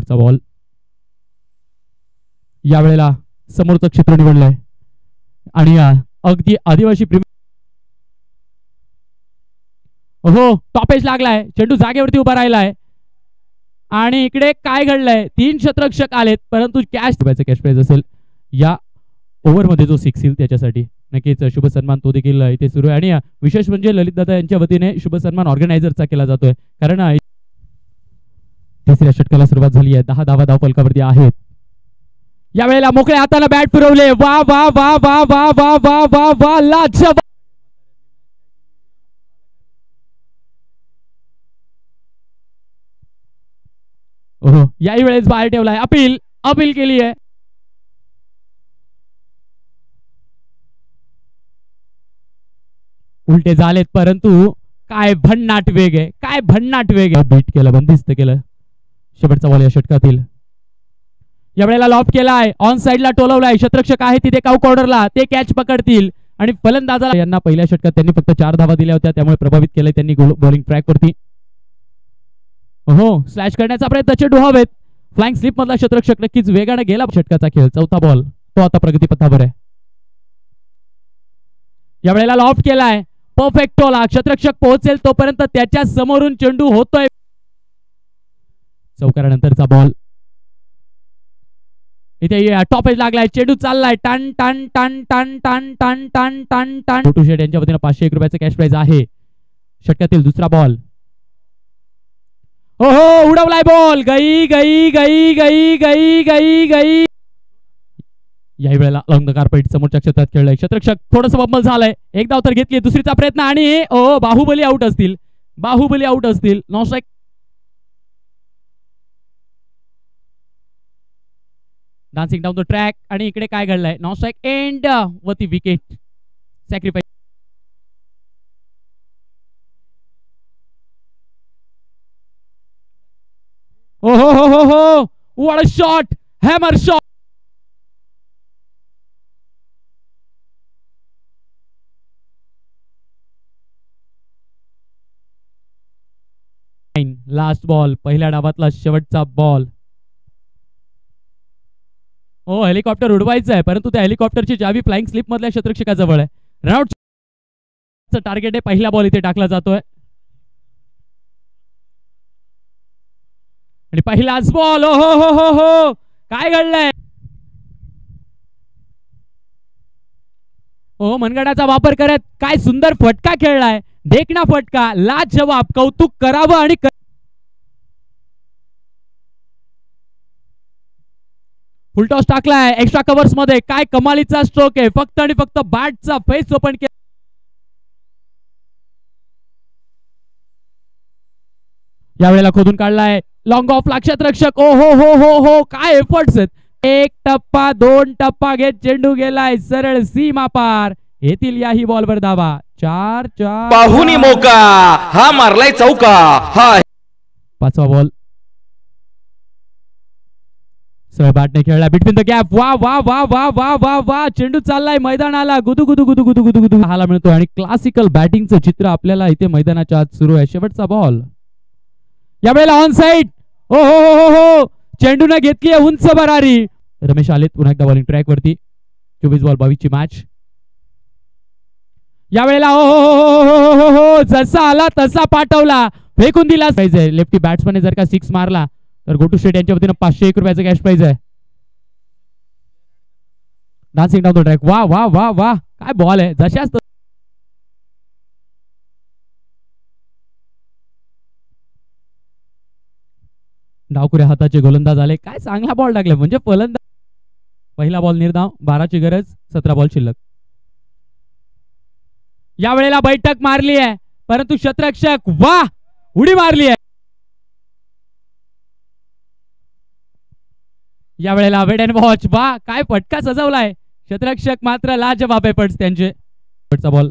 पुढचा बॉल. यावेळेला समोरचं क्षेत्र निवडलंय आणि अगदी आदिवासी हो टॉप एज लागलाय. चेंडू जागेवरती उभा राहिलाय आणि इकडे काय घडलंय, 3 क्षेत्ररक्षक आलेत परंतु कॅच प्राइज असेल या ओव्हरमध्ये जो 6 येईल त्याच्यासाठी. नक्कीच शुभ सन्मान तो देखील इथे सुरू आहे आणि विशेष म्हणजे ललित दादा यांच्या वतीने शुभ सन्मान ऑर्गनायझरचा केला जातोय कारण तिसऱ्या षटकाला सुरुवात झाली आहे. 10 धावा धावफलकावरती आहेत. यावेळेला मोकळ्या हाताने बॅट फिरवले. वा वा वा वा वा वा वा वा वा लाजवाब. ओहो याही वेळेस बाहेर ठेवलाय. अपील केली आहे. उलटे झालेत परंतु काय भन्नाट वेग आहे, काय भन्नाट वेग आहे. बीट केलं, बंदिस्त केलं. शेवटचा बॉल या षटकातील. यावेळेला लॉफ्ट केलाय, ऑन साइडला टोलवलाय. क्षेत्ररक्षक आहे तिथे काऊ कॉर्नरला, ते कॅच पकडतील आणि फलंदाजाला यांना पहिल्या षटकात त्यांनी फक्त 4 धावा दिल्या होत्या त्यामुळे प्रभावित केले त्यांनी बॉलिंग ट्रॅक वरती. हो स्लॅश करण्याचा प्रयत्न, चेंडू हवेत. फ्लाइंग स्लिप मधला क्षेत्ररक्षक नक्कीच वेगाने गेला. षटकाचा खेळ, चौथा बॉल, तो आता प्रगतीपथावर आहे. यावेळेला लॉफ्ट केलाय, परफेक्ट टोला. क्षेत्ररक्षक पोहोचेल तोपर्यंत त्याच्या समोरून चेंडू होतोय. चौकारानंतरचा बॉल. इथे टॉप एज लागलाय, चेंडू चाललाय. टन टन टन टन टन टन टन टन टन. छोटू शेट यांच्या वतीने 501 रुपयाचं कॅश प्राइज आहे. षटकातील दुसरा बॉल. हो हो उडवलाय बॉल. गई गई गई गई गई गई गई. याही वेळेला लॉंग द कार्पेट समोरच्या क्षेत्रात खेळलाय. क्षेत्ररक्षक थोडंसं बंबल झालंय. एक धाव तर घेतली, दुसरीचा प्रयत्न आणि बाहुबली आउट असतील. बाहुबली आउट असतील. No strike. Dancing down the track आणि इकडे काय घडलंय, नो स्ट्राइक एंड वरती विकेट सॅक्रिफाइस. हो हो हो हो हो what a shot, hammer shot. Last ball, पहिल्या डावातला शेवटचा बॉल. हो हेलिकॉप्टर उडवायचं आहे परंतु त्या हेलिकॉप्टरची चावी फ्लाइंग स्लिप मधल्या क्षेत्ररक्षकाजवळ आहे. रनआउट टार्गेट आहे. पहिला बॉल इथे टाकला जातोय आणि पहिलाच बॉल. हो हो हो हो काय घडलंय. हो मनगटाचा वापर करत काय सुंदर फटका खेळलाय. देखना फटका, लाजवाब, कौतुक करावं आणि फुलटॉस टाकलाय एक्स्ट्रा कव्हर्स मध्ये. काय कमालीचा स्ट्रोक आहे. फक्त आणि फक्त बॅटचा फेस ओपन केला. यावेळेला खोदून काढलाय लॉंग ऑफ ला क्षेत्ररक्षक. ओ हो हो हो हो काय एफर्ट्स आहेत. 1 टप्पा 2 टप्पा घेत चेंडू गेलाय सरळ सीमा पार. येथील याही बॉलवर धावा. 4-4 पाहुनी मोका हा मारलाय चौका. हा पाचवा बॉल. सरळ बॅटने खेळला बिटवीन द गॅप. वा वा वा वा वा वा वा चेंडू चाललाय मैदानाला. गुदू गुदू गुदू गुदू गुदू गुदू हाला मिळतो आणि क्लासिकल बॅटिंगचं चित्र आपल्याला इथे मैदानाच्या आत सुरू आहे. शेवटचा बॉल. यावेळेला ऑन साइड. हो हो हो हो चेंडूने घेतली उंच भरारी. रमेश आलेत पुन्हा एकदा बॉलिंग ट्रॅक वरती. 24 बॉल 22 ची मॅच. यावेळेला हो हो हो हो हो जसा आला तसा पाठवला, फेकून दिला. लेफ्टी बॅट्समॅन जर का 6 मारला तर गोटू शेट यांच्या वतीने 501 रुपयाचं कॅश प्राइज आहे. Dancing down the track. वा वा वा वा काय बॉल आहे. जशाच डावकुऱ्या हाताचे गोलंदाज आले. काय चांगला बॉल टाकला म्हणजे फलंदाज. पहिला बॉल निर्धाव, 12ची गरज, 17 बॉल शिल्लक. यावेळेला बैठक मारली आहे परंतु क्षेत्ररक्षक वा उडी मारली आहे. यावेळेला वेट अँड वॉच. वा काय फटका सजवलाय. क्षेत्ररक्षक मात्र लाजवाब एफर्ट्स त्यांचे. बॉल.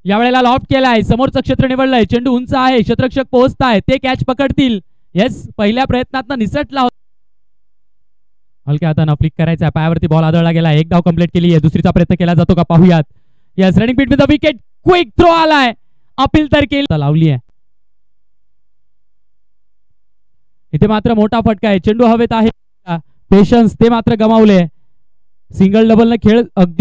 यावेळेला लॉफ्ट केलाय, समोरचं क्षेत्र निवडलंय. चेंडू उंच आहे, क्षेत्ररक्षक पोहोचताय, ते कॅच पकडतील. येस पहिल्या प्रयत्नात निसटला होता. हलक्या हाताने फ्लिक करायचा. पायावरती बॉल आदळला गेला. एक धाव कंप्लीट केली आहे. दुसरीचा प्रयत्न केला जातो का पाहूयात. Yes running beat with the wicket. Quick throw आलाय. अपील तर केली लावली आहे. इथे मात्र मोठा फटका आहे, चेंडू हवेत आहे, पेशन्स ते मात्र गमावले. सिंगल डबल ने खेळ अगदी